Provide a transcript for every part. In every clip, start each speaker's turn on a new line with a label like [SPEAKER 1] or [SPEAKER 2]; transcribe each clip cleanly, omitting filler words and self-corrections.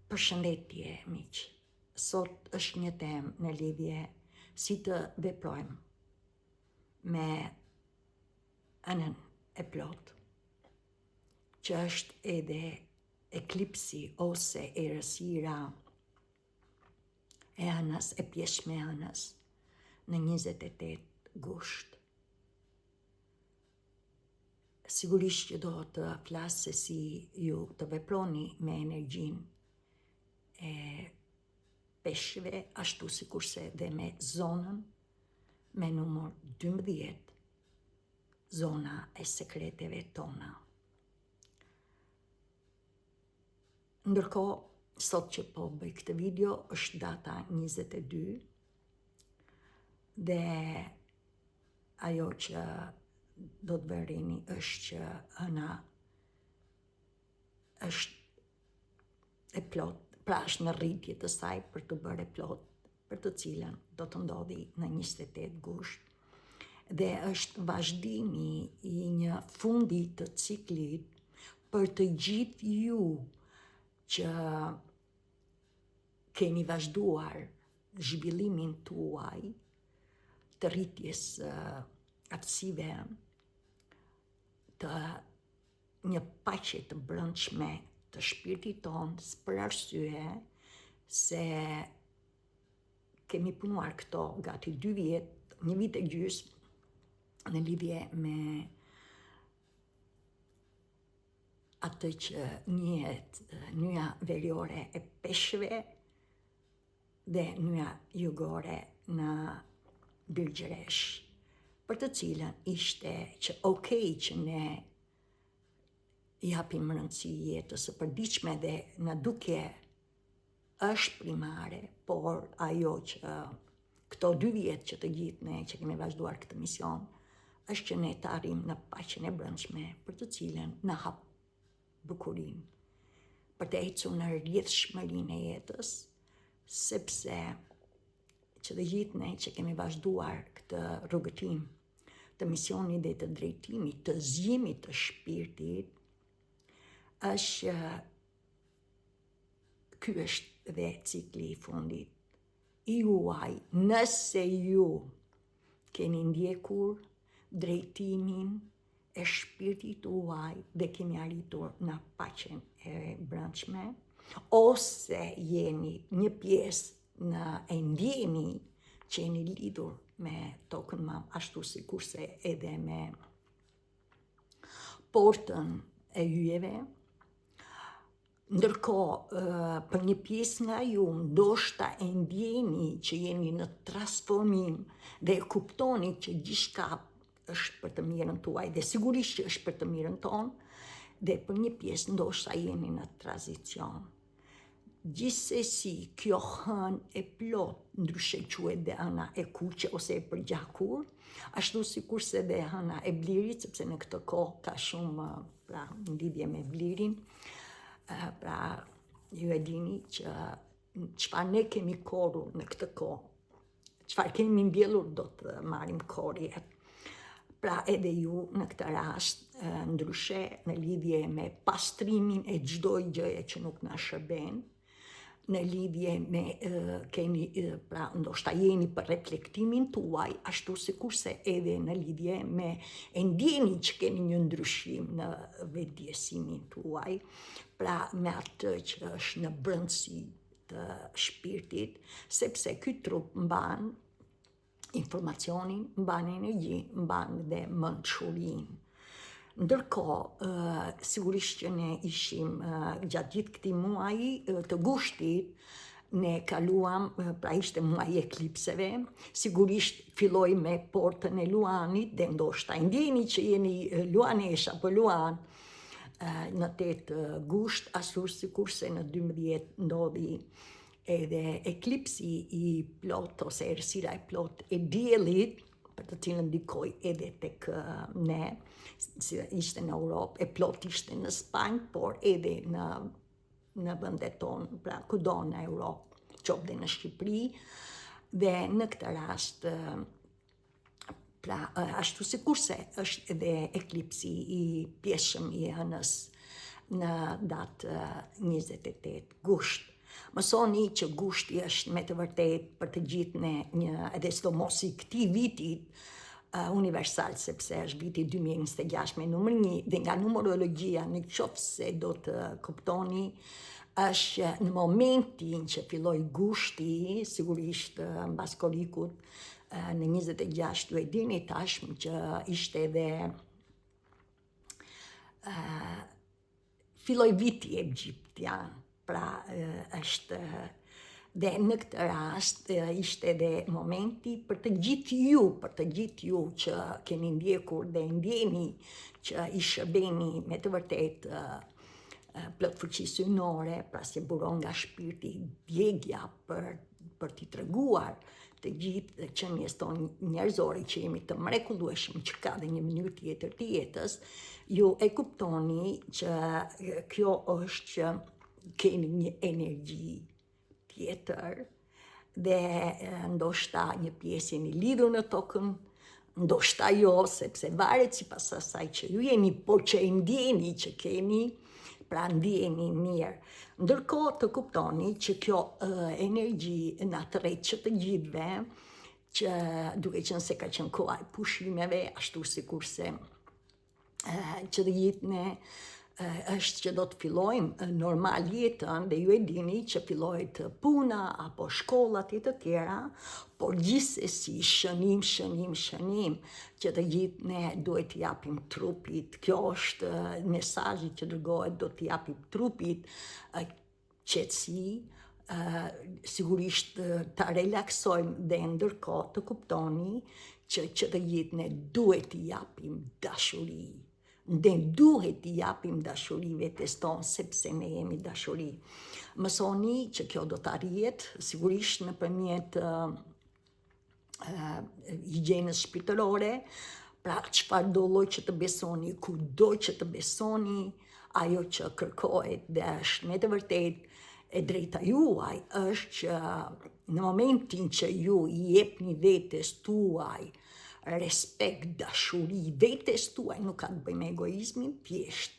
[SPEAKER 1] Përshëndetje, miq. Sot është një temë në lidhje si të veprojmë me anën e plot, që është edhe eklipsi ose errësira e anës, e pjeshme e anës në 28 gusht. Sigurisht që do të flasë se si ju të veproni me energjinë e peshqve, ashtu si kurse dhe me zonën me numër 12, zona e sekreteve tona. Ndërkohë, sot që po bëj këtë video, është data 22 dhe ajo që do të vërini është që hëna është e plot, pra është në rritje të saj për të bërë e plot, për të cilën do të ndodhi në 28 gusht. Dhe është vazhdimi i një fundi të ciklit për të gjithë ju që keni vazhduar zhvillimin tuaj të rritjes aftësive të një paqe të brendshme të shpirtit tonë, për arsye se kemi punuar këto gati 2 vjet, 1 vit e gjysmë në lidhje me atë që njihet nyja veriore e peshqve dhe nyja jugore në Birgjeresh, për të cilën ishte që okej që ne japim rëndësi jetës së përditshme dhe në dukje është primare, por ajo që këto 2 vjet që të gjithë ne që kemi vazhduar këtë mision, është që ne të arrijmë në paqen e brendshme për të cilën na hap bukurinë, për të ecur në rrjedhshmërinë e jetës, sepse që të gjithë ne që kemi vazhduar këtë rrugëtim të misionit dhe të drejtimit, të zgjimit të shpirtit, është ky është dhe cikli i fundit i juaj, nëse ju keni ndjekur drejtimin e shpirtit tuaj dhe keni arritur në paqen e brendshme, ose jeni një pjesë në e ndjeni që jeni lidhur me tokën mam, ashtu si kurse edhe me portën e hyjeve. Ndërkohë, për një pjesë nga ju, ndoshta e ndjeni që jeni në transformim dhe e kuptoni që gjithçka është për të mirën tuaj dhe sigurisht që është për të mirën tonë, dhe për një pjesë ndoshta jeni në tranzicion. Gjithsesi, kjo hënë e plot, ndryshe quhet dhe hëna e kuqe ose e përgjakur, ashtu si kurse dhe hëna e blirit, sepse në këtë kohë ka shumë pra në lidhje me blirin. Pra ju e dini që çfarë ne kemi korrur në këtë kohë, çfarë kemi mbjellur do të marrim korrje. Pra edhe ju në këtë rast, ndryshe në lidhje me pastrimin e çdo gjëje që nuk na shërben, në lidhje me keni pra ndoshta jeni për reflektimin tuaj, ashtu si kurse edhe në lidhje me e ndjeni që keni një ndryshim në vetëdijesimin tuaj, pra me atë që është në brendësi të shpirtit, sepse ky trup mban informacionin, mban energji, mban dhe mençurinë. Ndërkohë, sigurisht që ne ishim gjatë gjithë këtij muaji të gushtit, ne kaluam, pra ishte muaji i eklipseve, sigurisht filloi me portën e Luanit dhe ndoshta e ndjeni që jeni luanesh apo luan në 8 gusht, ashtu sikurse në 12 ndodhi edhe eklipsi i plot ose errësira e plot e diellit, për të cilën ndikoi edhe tek ne, si ishte në Europë, e plot ishte në Spanjë, por edhe në vendet tonë, pra kudo në Europë, qoftë dhe në Shqipëri, dhe në këtë rast, pra ashtu sikurse është edhe eklipsi i pjeshëm i hënës në datë 28 gusht. Mësoni që gushti është me të vërtet për të gjithë ne një, edhe sidomos i këtij vitit universal, sepse është viti 2026 me numër 1 dhe nga numerologjia në qoftë se do të kuptoni është në momentin që filloi gushti, sigurisht mbas kolikut në 26 ju e dini tashmë që ishte edhe filloi viti egjiptian, pra është dhe në këtë rast ishte edhe momenti për të gjithë ju që keni ndjekur dhe ndjeni që i shërbeni me të vërtet plot fuqi synore, pra se buron nga shpirti djegja për t'i treguar të gjithë qenies tonë njerëzore që jemi të mrekullueshëm që ka dhe një mënyrë tjetër të jetës, ju e kuptoni që kjo është që keni një energji tjetër dhe ndoshta një pjesë jeni lidhur në tokën, ndoshta jo, sepse varet sipas asaj që ju jeni, por që e ndjeni që keni, pra ndjeni mirë. Ndërkohë të kuptoni që kjo energji na tërheq që të gjithëve, që duke qenë se ka qenë koha e pushimeve, ashtu sikurse që të gjithë ne është që do të fillojmë normal jetën dhe ju e dini që fillojt puna apo shkollat e të tjera, por gjithsesi shënim që të gjithë ne duhet t'i japim trupit. Kjo është mesazhi që dërgohet, do t'i japim trupit qetësi, sigurisht ta relaksojmë dhe ndërkohë të kuptoni që të gjithë ne duhet t'i japim dashuri. Ne duhet t'i japim dashuri vetes tonë, sepse ne jemi dashuri. Mësoni që kjo do t'arrihet, sigurisht nëpërmjet higjienës shpirtërore, pra çfarëdo lloj që të besoni, kudo që të besoni, ajo që kërkohet dhe është me të vërtetë e drejta juaj është që në momentin që ju I jepni vetes tuaj respekt, dashuri, vetes tuaj, nuk ka të bëjë me egoizmin, thjesht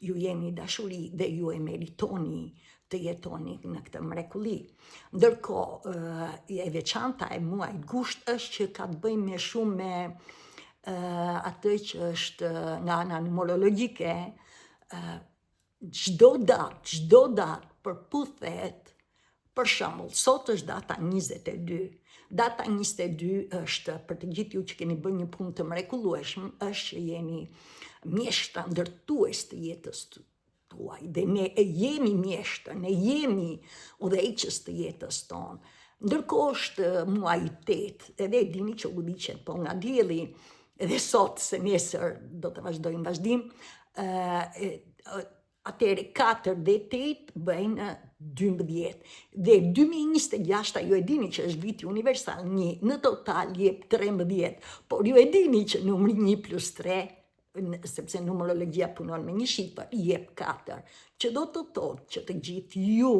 [SPEAKER 1] ju jeni dashuri dhe ju e meritoni të jetoni në këtë mrekulli. Ndërkohë, e veçanta e muajit gusht është që ka të bëjë më shumë me atë që është nga ana numerologjike, çdo datë përputhet, për shembull, sot është data 22. Data 22 është, për të gjithë ju që keni bërë një punë të mrekullueshme, është që jeni mjeshtra ndërtues të jetës tuaj. Dhe ne jemi mjeshtra, ne jemi udhëheqës të jetës tonë. Ndërkohë është muaji 8, edhe e dini që u liqet po nga dielli, edhe sot se nesër do të vazhdojmë vazhdim, atëre 4 dhe 8 bëjnë 12. Dhe 2026 ju e dini që është viti universal 1, në total jep 13, por ju e dini që numri 1 plus 3, sepse numerologjia punon me një shifër, jep 4, që do të thotë që të gjithë ju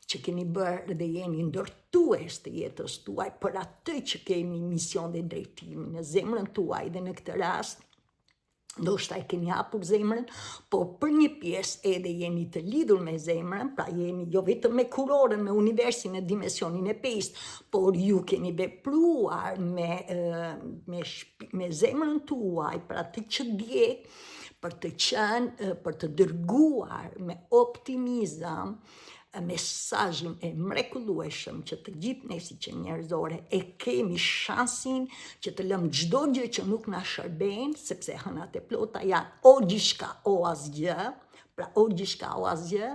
[SPEAKER 1] që keni bërë dhe jeni ndërtues të jetës tuaj për atë që keni mision dhe drejtim në zemrën tuaj dhe në këtë rast, ndoshta e keni hapur zemrën, por për një pjesë edhe jeni të lidhur me zemrën, pra jeni jo vetëm me kurorën, me universin e dimensionin e 5, por ju keni vepruar me zemrën tuaj, pra të që djeg, për të qenë, për të dërguar me optimizëm, mesazhin e mrekullueshëm që të gjithë ne si që njerëzore e kemi shansin që të lëmë çdo gjë që nuk na shërben, sepse hënat e plota janë o gjithçka o asgjë, pra o gjithçka o asgjë,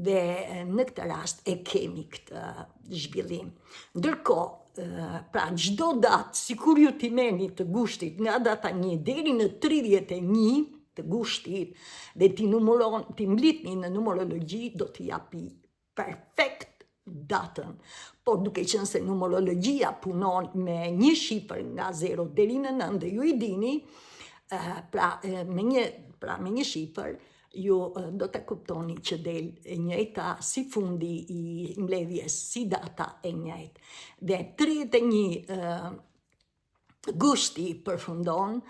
[SPEAKER 1] dhe në këtë rast e kemi këtë zhvillim. Ndërkohë, pra çdo datë, sikur ju t'i merrni të gushtit nga data 1 deri në 31 të gushtit dhe ti mblidhni në numerologji, do t'i japi perfekt datën. Por duke qenë se numerologjia punon me një shifër nga 0 deri në 9 dhe ju I dini, me një shifër ju do të kuptoni që del e njëjta si fundi I mbledhjes, si data e njëjtë. Dhe 31 gushti përfundon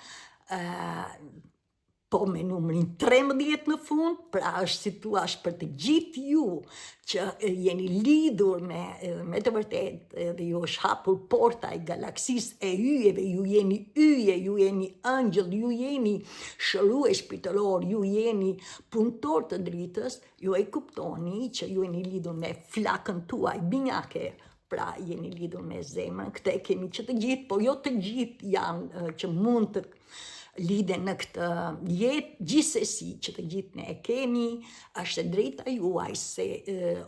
[SPEAKER 1] po me numrin 13 në fund, pra është situash për të gjithë ju që jeni lidhur me të vërtet dhe ju është hapur porta e galaksisë e yjeve, ju jeni yje, ju jeni angjëll, ju jeni shërues shpirtëror, ju jeni punëtor të dritës, ju e kuptoni që ju jeni lidhur me flakën tuaj binjake, pra jeni lidhur me zemrën, këte kemi që të gjithë, po jo të gjithë janë që mund të lidhen në këtë jetë, gjithsesi që të gjithë ne e kemi, është e drejta juaj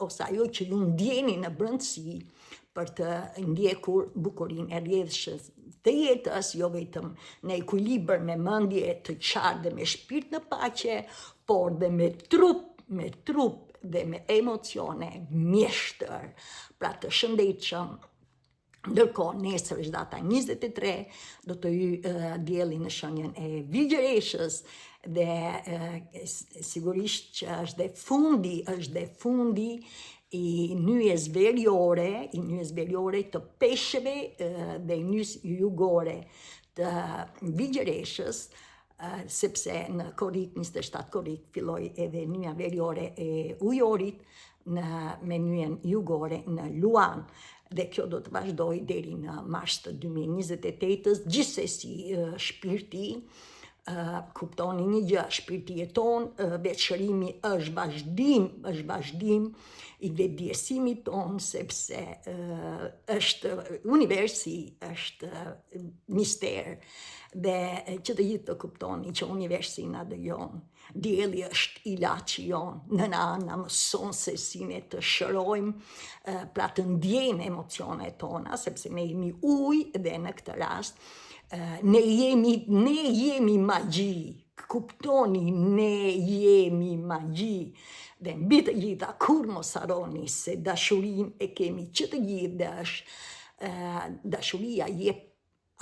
[SPEAKER 1] ose ajo që ju ndjeni në brendësi për të ndjekur bukurinë e rrjedhshës të jetës, jo vetëm në ekuilibër me mendje të qartë dhe me shpirt në paqe, por dhe me trup dhe me emocione mjeshtër, pra të shëndetshëm. Ndërkohë, nesër është data 23, do të ju dielli në shenjën e Vigjereshës dhe sigurisht që është dhe fundi i nyjes veriore të peshëve dhe nyjes jugore të Vigjereshës, sepse në Korrik, 27 Korrik, filloi edhe nyja veriore e ujorit me nyjen jugore në Luan. Dhe kjo do të vazhdoj deri në mars të 2028, gjithsesi shpirti, kuptoni një gjë, shpirti jeton, veçërimi është vazhdim i vetëdijësimit ton, sepse është universi, është mister, dhe që të gjithë të kuptoni që universi na dëgjon. Dielli është ilaçi jon, nëna na mëson se si ne të shërojmë, pra të ndjejmë emocionet tona, sepse ne jemi ujë dhe në këtë rast ne jemi magji, kuptoni, ne jemi magji. Dhe mbi të gjitha, kur mos harroni se dashurinë e kemi që të gjithë, dhe është dashuria jep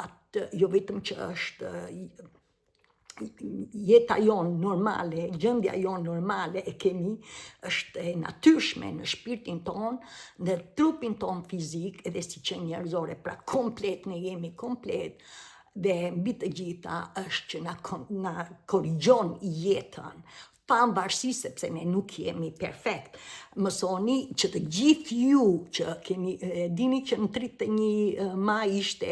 [SPEAKER 1] atë, jo vetëm që është jeta jonë normale, gjendja jonë normale e kemi, është e natyrshme në shpirtin ton, në trupin ton fizik, edhe si që njerëzore, pra komplet, ne jemi komplet, dhe mbi të gjitha është që na korrigjon jetën, pavarësi sepse ne nuk jemi perfekt. Mësoni që të gjithë ju që keni, dini që në 31 maj ishte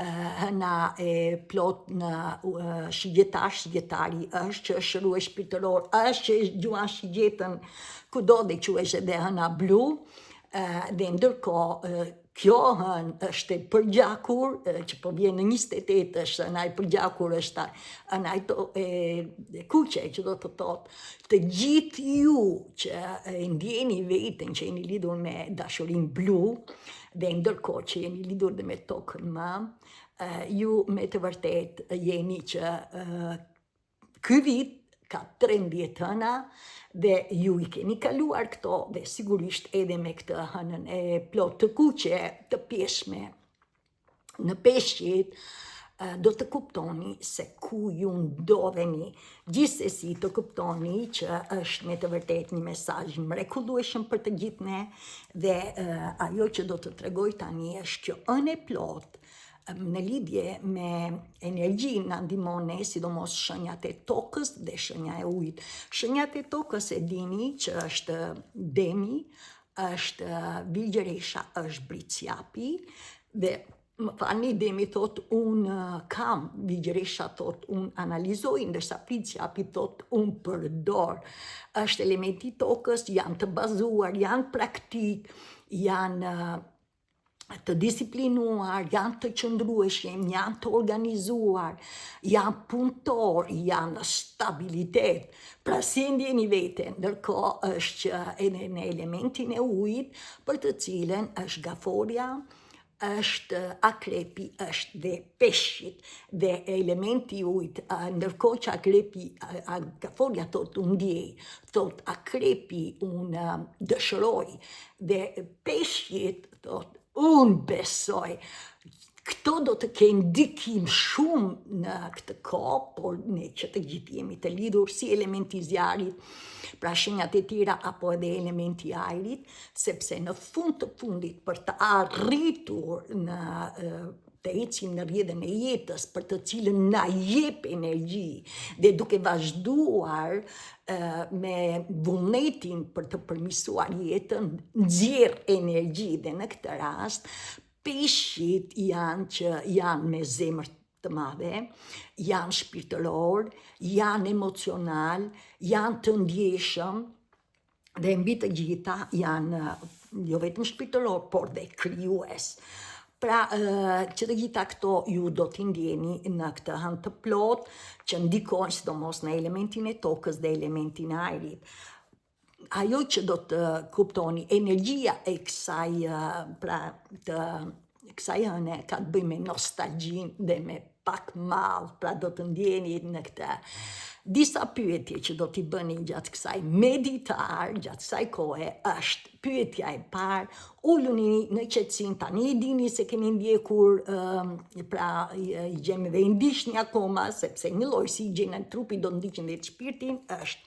[SPEAKER 1] hëna e plot në shigjetari është që është shërues shpirtëror, është që gjuan shigjetën kudo dhe quhesh edhe hëna blu, dhe ndërkohë kjo hën është e përgjakur, që po vjen në 28 është hëna e përgjakur, është hëna e kuqe, që do të thotë të gjithë ju që ndjeni veten që jeni lidhur me dashurinë blu, dhe ndërkohë që jeni lidhur dhe me tokën më, ju me të vërtet jeni që ky vit ka 13 hëna dhe ju i keni kaluar këto, dhe sigurisht edhe me këtë hënën e plot të kuqe të pjeshme në peshqit, do të kuptoni se ku ju ndodheni. Gjithsesi të kuptoni që është me të vërtet një mesazh mrekullueshëm për të gjithë ne, dhe ajo që do të tregoj tani është kjo hënë e plot në lidhje me energji na ndihmon ne, sidomos shenjat e tokës dhe shenja e ujit. Shenjat e tokës e dini që është Demi, është Vigjeresha, është Briciapi, dhe më falni, Demi thot unë kam, Vigjeresha thot unë analizoj, ndërsa Briciapi thot unë përdor. Është elementi tokës, janë të bazuar, janë praktik, janë të disiplinuar, janë të qëndrueshëm, janë të organizuar, janë punëtor, janë stabilitet. Pra si ndjeni veten, ndërkohë është që edhe në elementin e ujit, për të cilën është gaforja, është akrepi, është dhe peshqit, dhe elementi ujit, ndërkohë që akrepi, gaforja thot unë ndjej, thot akrepi unë dëshëroj, dhe peshqit thot unë besoj. Këto do të kenë ndikim shumë në këtë kohë, por ne që të gjithë jemi të lidhur si elementi zjarit, pra shenjat e tjera apo edhe elementi ajrit, sepse në fund të fundit për të arritur në të ecim në rrjedhën e jetës për të cilën na jep energji dhe duke vazhduar me vullnetin për të përmirësuar jetën, nxjerr energji dhe në këtë rast peshqit janë me zemër të madhe, janë shpirtëror, janë emocional, janë të ndjeshëm dhe mbi të gjitha janë jo vetëm shpirtëror, por dhe krijues. Pra, që të gjitha këto ju do t'i ndjeni në këtë hënë të plot, që ndikojnë sidomos në elementin e tokës dhe elementin e ajrit. Ajo që do të kuptoni, energjia e kësaj hëne ka të bëjë me nostalgjin dhe me pak mall, pra do të ndjeni në këtë. Disa pyetje që do t'i bëni gjatë kësaj meditar, gjatë kësaj kohe, është pyetja e parë, uluni në qetësim, tani e dini se keni ndjekur, i gjemi dhe i ndiqni akoma, sepse një lloj si gjenë në trupi do të ndiqni dhe të shpirtin, është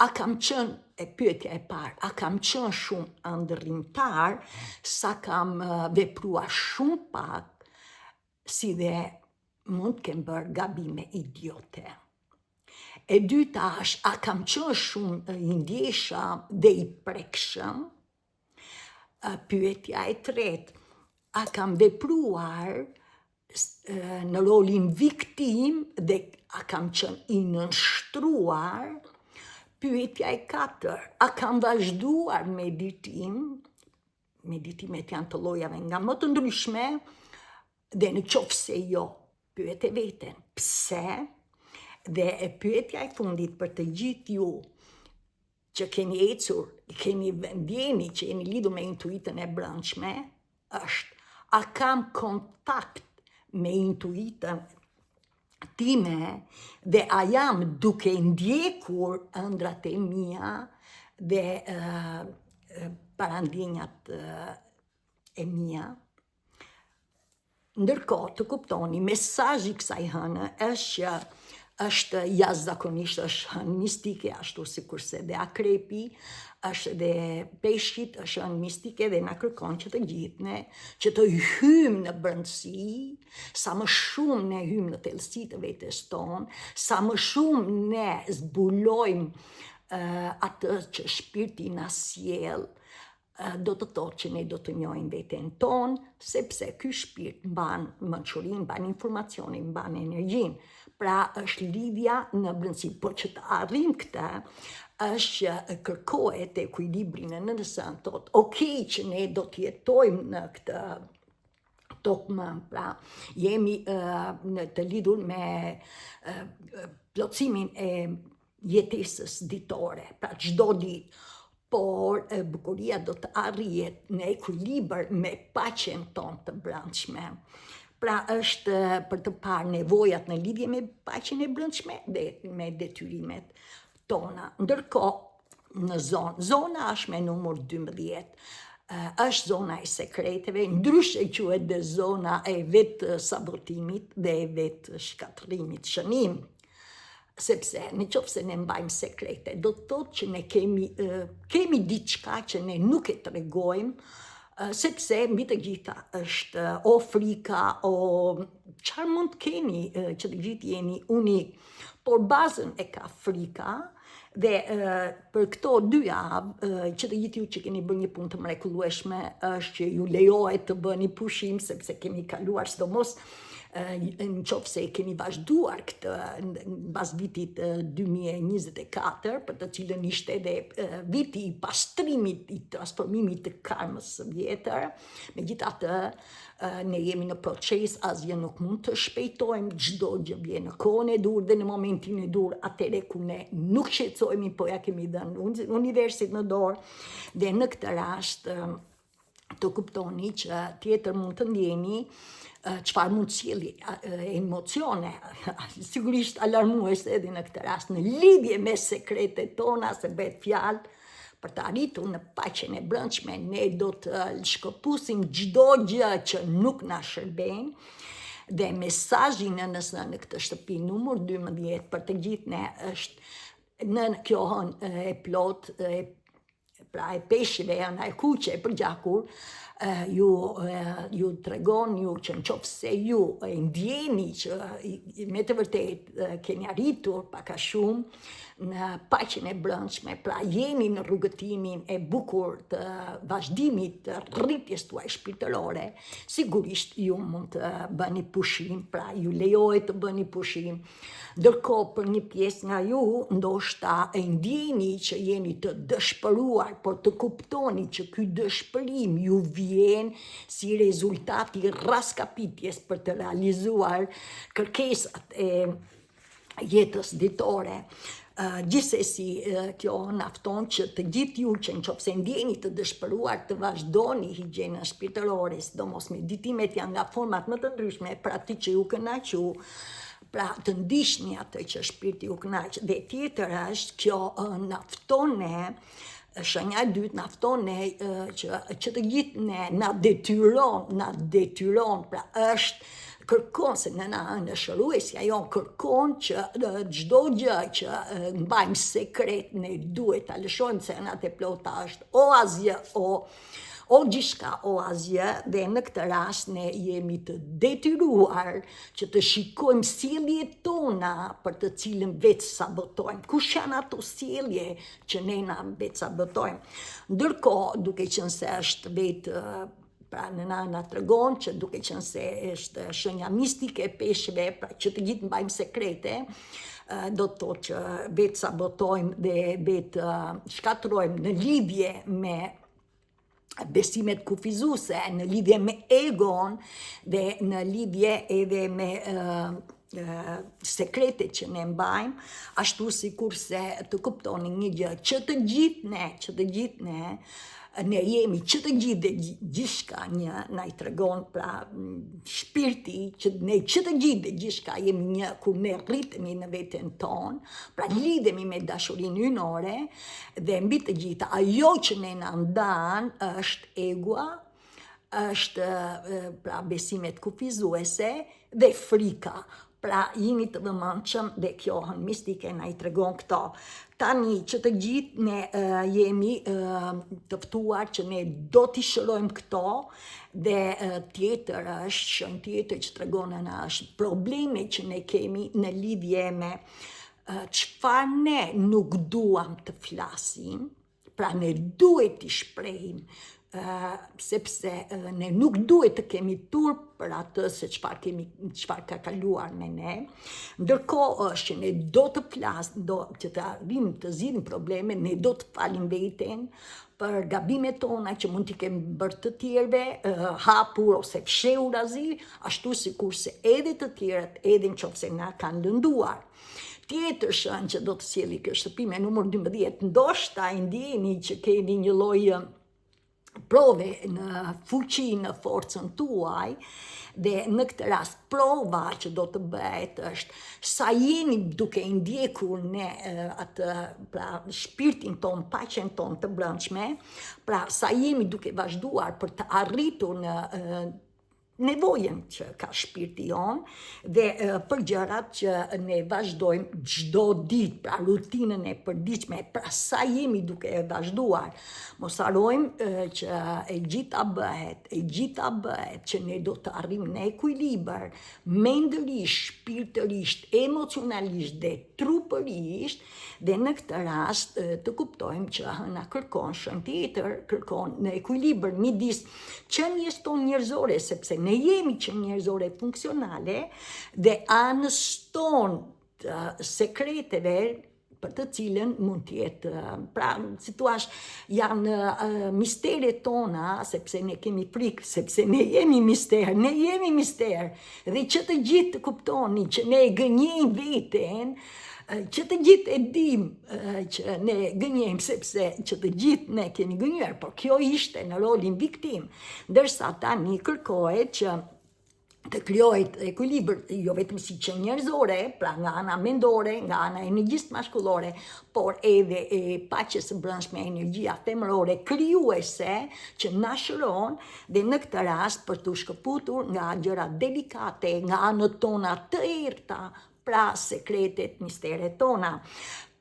[SPEAKER 1] a kam qenë, e pyetja e parë, a kam qenë shumë ëndrrimtar, sa kam vepruar shumë pak, si dhe mund të kem bërë gabime idiote. E dyta është, a kam qenë shumë i ndjeshëm dhe i prekshëm? Pyetja e tretë, a kam vepruar në rolin viktim dhe a kam qenë i nënshtruar? Pyetja e katër, a kam vazhduar meditim? Meditimet janë të llojeve nga më të ndryshme dhe në qoftë se jo, pyet e veten, pse? Dhe e pyetja e fundit për të gjithë ju që keni ecur, keni ndjeni që jeni lidhur me intuitën e brendshme, është a kam kontakt me intuitën time dhe a jam duke ndjekur ëndrat e mia dhe parandjenjat e mia. Ndërkohë të kuptoni, mesazhi i kësaj hëne është jashtëzakonisht, është hënë mistike, ashtu sikurse dhe akrepi, është dhe peshqit, është hënë mistike dhe na kërkon që të gjithë ne që të hyjmë në brendësi, sa më shumë ne hyjmë në thellësi të vetes tonë, sa më shumë ne zbulojmë atë që shpirti na sjell, do të thotë që ne do të njohim veten tonë, sepse ky shpirt mban mençurinë, mban informacionin, mban energjinë. Pra është lidhja në brendësi, por që të arrijmë këtë, është që kërkohet ekuilibri në nësën, thotë, okej që ne do të jetojmë në këtë tokë, pra jemi të lidhur me plotësimin e jetesës ditore, pra çdo ditë, por bukuria do të arrihet në ekuilibër me paqen tonë të brendshme. Pra është për të parë nevojat në lidhje me paqen e brendshme dhe me detyrimet tona. Ndërkohë në zona është me numër 12, është zona e sekreteve, ndryshe quhet dhe zona e vetë sabotimit dhe e vetë shkatërimit, shënim. Sepse në qoftë se ne mbajmë sekrete, do të thotë që ne kemi diçka që ne nuk e tregojmë, sepse mbi të gjitha është o frika, o çfarë mund të keni, që të gjithë jeni unik, por bazën e ka frika. Dhe për këto 2 javë, që të gjithë ju që keni bërë një punë të mrekullueshme, është që ju lejohet të bëni pushim, sepse kemi kaluar sidomos në qoftë se keni vazhduar këtë mbas vitit 2024, për të cilën ishte edhe viti i pastrimit, i transformimit të karmës së vjetër. Megjithatë, ne jemi në proces, asgjë nuk mund të shpejtojmë, çdo gjë vjen në kohën e dur dhe në momentin e dur, atëre ku ne nuk shqetësohemi, po ja kemi dhënë universit në dorë. Dhe në këtë rast të kuptoni që tjetër mund të ndjeni çfarë mund të sjellë emocione, sigurisht alarmuese edhe në këtë rast, në lidhje me sekretet tona, se bëhet fjalë për të arritur në paqen e brendshme, ne do të shkëpusim çdo gjë që nuk na shërben. Dhe mesazhi në këtë shtëpi numër 12 për të gjithë ne është në kjo hënë e plot pra e peshqeve janë e kuqe për gjakur, ju tregon ju që nëse ju e ndjeni që me të vërtet keni arritur pak a shumë në paqen e brendshme, pra jeni në rrugëtimin e bukur të vazhdimit të rritjes tuaj shpirtërore, sigurisht ju mund të bëni pushim, pra ju lejohet të bëni pushim. Ndërkohë për një pjesë nga ju ndoshta e ndjeni që jeni të dëshpëruar, por të kuptoni që ky dëshpërim ju vjen si rezultati raskapitjes për të realizuar kërkesat e jetës ditore. Gjithsesi kjo nafton që të gjithë ju që nëse ndjeni të dëshpëruar të vazhdoni higjienën shpirtërore, sidomos meditimet janë nga format më të ndryshme, pra ti që ju kënaqu, pra të ndihni atë që shpirti ju kënaq. Dhe tjetër është kjo naftone, shenja e dytë naftone që të gjithë ne na detyron, pra është kërkon se në në shëruesja jonë kërkon që çdo gjë që mbajmë sekret ne duhet ta lëshojmë se në atë plota është o asgjë o gjithçka o asgjë, dhe në këtë rast ne jemi të detyruar që të shikojmë sjelljet tona për të cilën vetë sabotojmë. Kush janë ato sjellje që ne na vetë sabotojmë? Ndërkohë, duke qenë se është vetë pra na tregon që duke qenë se është shenja mistike e peshqeve, pra që të gjithë mbajmë sekrete, do të thotë që vetë sabotojmë dhe vetë shkatrojmë në lidhje me besimet kufizuese, në lidhje me egon dhe në lidhje edhe me sekrete që ne mbajmë, ashtu sikurse të kuptoni një gjë, që të gjithë ne jemi që të gjithë dhe gjithçka na i tregon, pra shpirti që ne që të gjithë dhe gjithçka jemi një, kur ne rritemi në veten tonë, pra lidhemi me dashurinë hynore, dhe mbi të gjitha ajo që ne na ndan është egua, është pra besimet kufizuese dhe frika. Pra jeni të vëmendshëm dhe kjo mistike na i tregon këto. Tani që të gjithë ne jemi të ftuar që ne do t'i shërojmë këto, dhe tjetër është shën tjetër që tregon është probleme që ne kemi në lidhje me çfarë ne nuk duam të flasim, pra ne duhet t'i shprehim, sepse ne nuk duhet të kemi turp për atë se çfarë ka kaluar me ne. Ndërkohë është që ne do të flasim, që të arrijmë të zgjidhim probleme, ne do të falim veten për gabimet tona që mund t'i kemi bërë të tjerëve, hapur ose fshehur azi, ashtu sikurse edhe të tjerët, edhe nëse na kanë lënduar. Tjetër shën që do të sjelli kjo shtëpime numër 12, ndoshta e ndjeni që keni një lloj prove në fuqi, në forcën tuaj, dhe në këtë rast prova që do të bëhet është sa jeni duke ndjekur ne atë, pra shpirtin ton, paqen ton të brendshme, pra sa jemi duke vazhduar për të arritur në nevojën që ka shpirti jon, dhe për gjërat që ne vazhdojmë çdo ditë, pra rutinën e përditshme, pra sa jemi duke vazhduar. Mos harrojmë që e gjitha bëhet që ne do të arrijmë në ekuilibër mendërisht, shpirtërisht, emocionalisht dhe trupërisht, dhe në këtë rast të kuptojmë që na kërkon shën tjetër, kërkon në ekuilibër midis qenies tonë njerëzore, sepse ne jemi që njerëzore funksionale, dhe anës tonë sekreteve për të cilën mund t'jetë, pra si thua janë misteret tona, sepse ne kemi frikë, sepse ne jemi mister, dhe që të gjithë të kuptoni që ne gënjejmë veten, që të gjithë e dim që ne gënjejmë, sepse që të gjithë ne kemi gënjuar, por kjo ishte në rolin viktim, ndërsa tani kërkohet që të krijohet ekuilibër, jo vetëm si që njerëzore, pra nga ana mendore, nga ana energjisë maskullore, por edhe e paqes së brendshme, energjia femërore krijuese që na shëron, dhe në këtë rast për të shkëputur nga gjëra delikate, nga anët tona të errta, pra sekretet, misteret tona.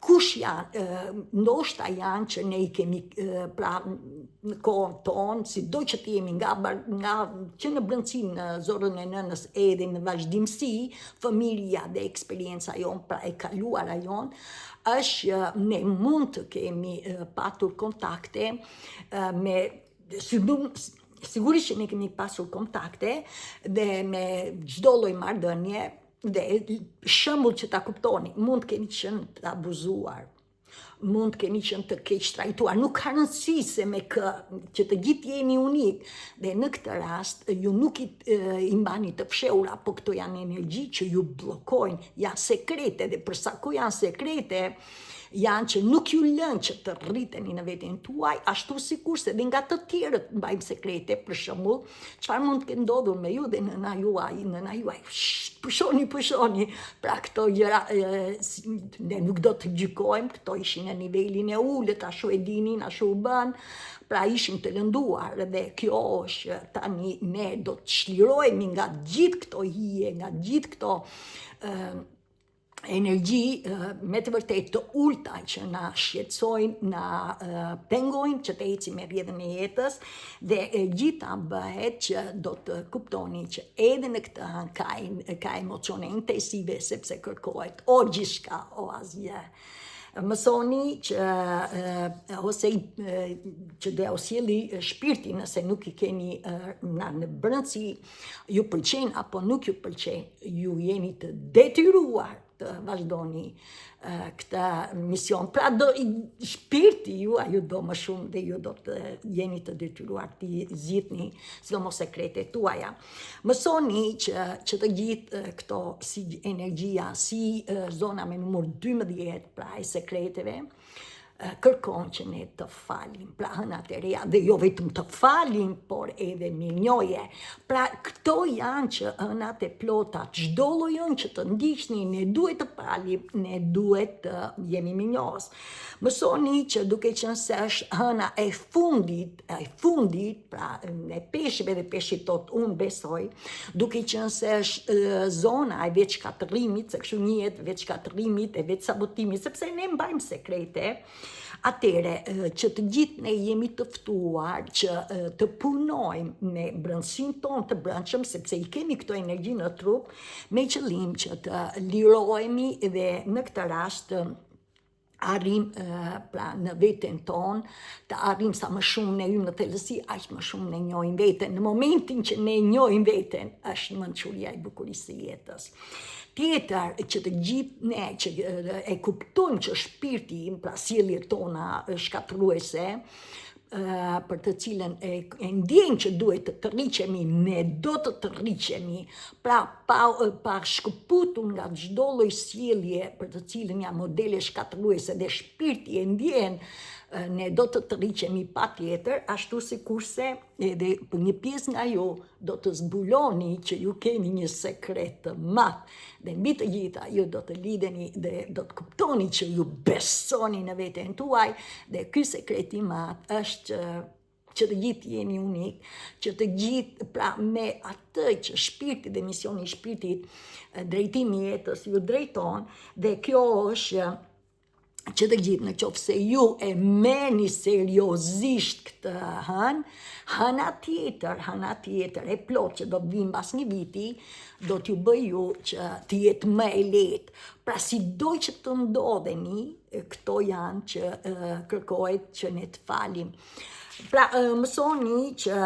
[SPEAKER 1] kush janë, ndoshta janë që ne I kemi pra në kohën tonë, si do që të jemi nga që në brëndësi në zorën e nënës edhe në vazhdimësi, familja dhe eksperienca jonë, pra e kaluara jonë, është ne mund të kemi patur kontakte me sigurisht që ne kemi pasur kontakte dhe me çdo lloj marrëdhënie dhe shembull që ta kuptoni, mund keni qenë të abuzuar, mund keni qenë të keq trajtuar, nuk ka rëndësi se me që të gjithë jeni unik dhe në këtë rast ju nuk I mbani të fshehura, po këto janë energji që ju bllokojnë, janë sekrete dhe përsa ku janë sekrete janë që nuk ju lënë që të rriteni në veten tuaj, ashtu sikurse dhe nga të tjerët mbajmë sekrete, për shembull, çfarë mund të ketë ndodhur me ju dhe nëna juaj, pushoni, pra këto gjëra ne nuk do të gjykojmë, këto ishin në nivelin e ulët, ashtu e dinin, ashtu u bën, pra ishim të lënduar dhe kjo është tani ne do të çlirohemi nga gjithë këto hije, nga gjithë këto energji me të vërtet të ulta që na shqetësojnë, na pengojnë që të ecim me rrjedhën e jetës dhe gjitha bëhet që do të kuptoni që edhe në këtë anë ka emocione intensive sepse kërkohet o gjithçka o asgjë. Mësoni që ose që do sjellni shpirtin nëse nuk I keni në brëndësi ju pëlqen apo nuk ju pëlqen, ju jeni të detyruar të vazhdoni këtë mision. Pra shpirti ju do më shumë dhe ju do të jeni të detyruar të zgjidhni sidomos sekretet tuaja. Mësoni që të gjithë këto si energjia, si zona me numër 12, pra e sekreteve, kërkon që ne të falim, pra hënat e reja, dhe jo vetëm të falim, por edhe mirënjohje. Pra këto janë që hënat e plota, çdo lloj që të ndiqni, ne duhet të falim, ne duhet të jemi mirënjohës. Mësoni që duke qenë se është hëna e fundit, pra e peshqive dhe peshqit tot, unë besoj, duke qenë se është zona e veçkatërimit, se kështu njihet veçkatërimit e veç sabotimit, sepse ne mbajmë sekrete, atëre që të gjithë ne jemi të ftuar që të punojmë me brëndësinë tonë të brendshëm, sepse I kemi këto energji në trup, me qëllim që të lirohemi dhe në këtë rast arrim pra në veten tonë, të arrim sa më shumë ne hymë në thellësi, aq më shumë ne njohim veten. Në momentin që ne njohim veten, është mençuria e bukurisë së jetës. Tjetër që të gjithë ne që e kuptojmë që shpirti, pra sjelljet tona shkatërruese, për të cilën e ndjejmë që duhet të rriqemi, ne do të rriqemi, pra pa shkëputur nga çdo lloj sjellje për të cilën janë modele shkatërruese dhe shpirti e ndjen, ne do të rriqemi patjetër, ashtu sikurse edhe për një pjesë nga ju do të zbuloni që ju keni një sekret të madh dhe mbi të gjitha ju do të lidheni dhe do të kuptoni që ju besoni në veten tuaj dhe ky sekret I madh është që të gjithë jeni unik, që të gjithë pra me atë që shpirti dhe misioni I shpirtit, drejtimi I jetës ju drejton dhe kjo është që të gjithë në qoftë se ju e merrni seriozisht këtë hëna tjetër e plot që do të vinë mbas një viti, do t'ju bëj ju që të jetë më e lehtë. Pra sido që të ndodheni, këto janë që kërkohet që ne të falim. Pra mësoni që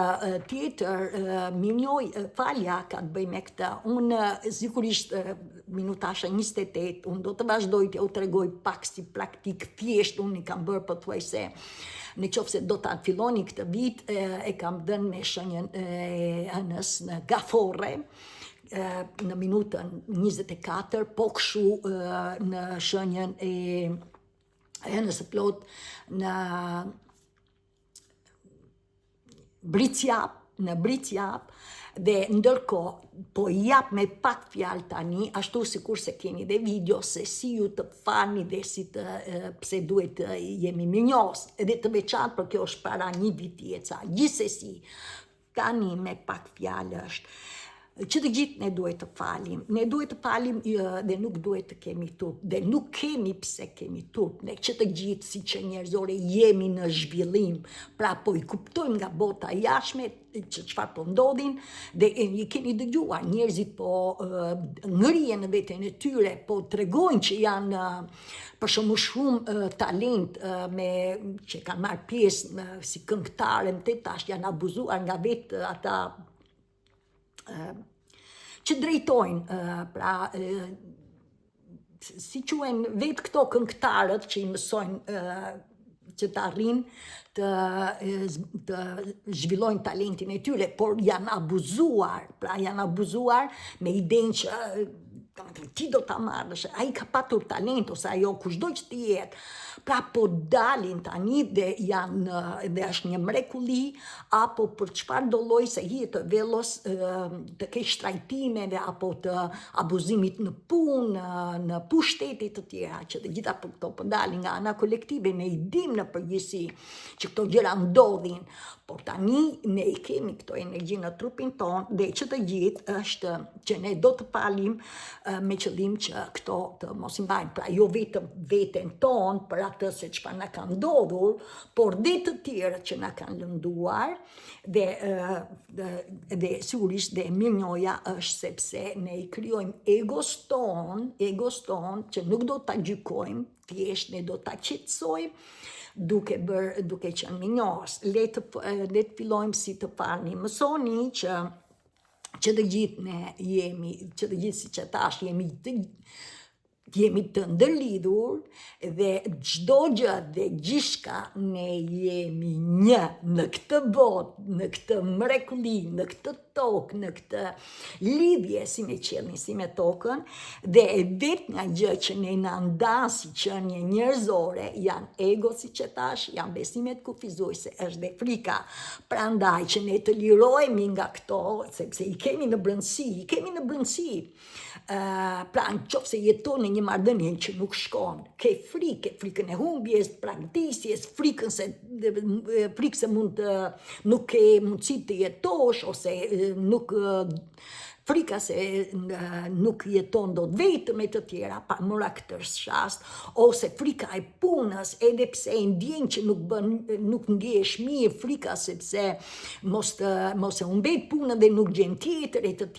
[SPEAKER 1] tjetër falja ka të bëj me këtë. Unë sigurisht minutasha 28, unë do të vazhdoj t'ja u tregoj pak si praktik thjesht, unë I kam bërë pothuajse në qoftë se do ta filloni këtë vit, e kam dhënë me shenjën e hënës në gaforre, në minutën 24, po kështu në shenjën e hënës së plot në bricjap, dhe ndërkohë po jap me pak fjalë tani, ashtu sikur se keni dhe video se si ju të falni dhe si pse duhet të jemi mirënjohës, edhe të veçantë për kjo është para një viti e ca. Gjithsesi, tani me pak fjalë është që të gjithë ne duhet të falim. Ne duhet të falim dhe nuk duhet të kemi turp. Dhe nuk kemi pse kemi turp. Ne që të gjithë si që njerëzore jemi në zhvillim. Pra po i kuptojmë nga bota jashtme që çfarë po ndodhin dhe i keni dëgjuar njerëzit po ngrihen në veten e tyre, po tregojnë që janë për shumë shumë talent që kanë marrë pjesë si këngëtarë të tash janë abuzuar nga vetë ata që drejtojnë, pra si quhen vetë këto këngëtarët që i mësojnë që të arrinë të zhvillojnë talentin e tyre, por janë abuzuar, pra janë abuzuar me idenë që ti do ta marrësh, ai ka patur talent ose ajo kushdo që të jetë. Pra po dalin tani dhe është një mrekulli apo për çfarë do lloj se hi të vellos të kesh shtrajtimeve apo të abuzimit në punë, në pushtete të tjera, që të gjitha këto po dalin nga ana kolektive, ne i dimë në përgjithësi që këto gjëra ndodhin, por tani ne i kemi këto energji në trupin ton dhe që të gjithë është që ne do të falim me qëllim që këto të mos i mbajnë, pra jo vetëm veten ton për atë se çfarë na ka ndodhur, por dhe të tjerët që na kanë lënduar dhe sigurisht dhe mirënjohja është sepse ne i krijojmë egos ton që nuk do ta gjykojmë, thjesht ne do ta qetësojmë duke qenë mirënjohës. Le të fillojmë si të parë, mësoni që të gjithë ne jemi, që të gjithë si që tash jemi të ndërlidhur dhe çdo gjë dhe gjithçka ne jemi një në këtë botë, në këtë mrekulli, në këtë tokë, në këtë lidhje si me qiellin, si me tokën, dhe vetë nga gjë që ne na ndan si qenie njerëzore janë ego, si që tash, janë besimet kufizuese, është dhe frika. Prandaj që ne të lirohemi nga këto, sepse i kemi në brendësi. Pra në qoftë se jeton në një marrëdhënie që nuk shkon, ke frikën e humbjes, praktisjes, frikën se nuk ke mundësi të jetosh ose frika se nuk jeton do të vetëm e të tjera, pa mëra këtë shast, ose frika e punës, edhe pse e ndjen që nuk ndjesh mirë, frika sepse mos e humbet punën dhe nuk gjen tjetër e të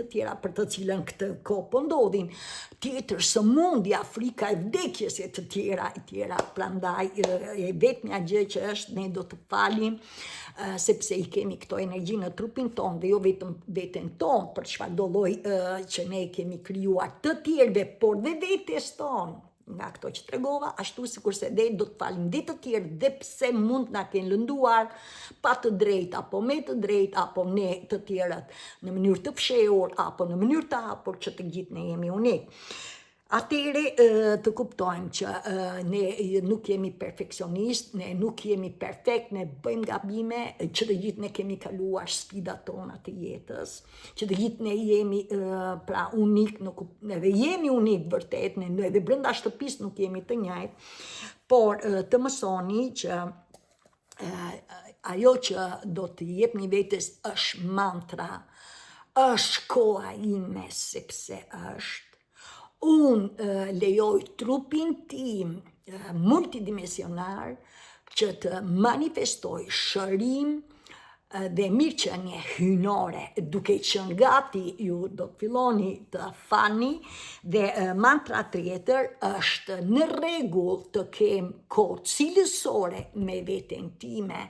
[SPEAKER 1] tjera për të cilën këtë kohë po ndodhin, tjetër sëmundja, frika e vdekjes e të tjera, prandaj e vetmja gjë që është ne do të falim sepse i kemi këto energji në trupin ton dhe jo vetëm veten ton për çfarë do lloj që ne kemi krijuar të tjerëve, por dhe vetes ton. Nga këto që tregova, ashtu sikurse dhe do të falim dhe të tjerë dhe pse mund na kenë lënduar pa të drejtë apo me të drejtë apo ne të tjerët në mënyrë të fshehur apo në mënyrë të hapur që të gjithë ne jemi unik. Atëre të kuptojmë që ne nuk jemi perfekcionist, ne nuk jemi perfekt, ne bëjmë gabime, që të gjithë ne kemi kaluar sfidat tona të jetës, që të gjithë ne jemi pra unik, edhe jemi unik vërtet, ne edhe brenda shtëpisë nuk jemi të njëjtë, por të mësoni që ajo që do të jepni vetes është mantra, është koha ime sepse është. Unë lejoj trupin tim multidimensionar që të manifestoj shërim dhe mirëqenie hynore, duke qenë gati ju do të filloni të fani dhe mantra tjetër është në rregull të kem kohë cilësore me veten time.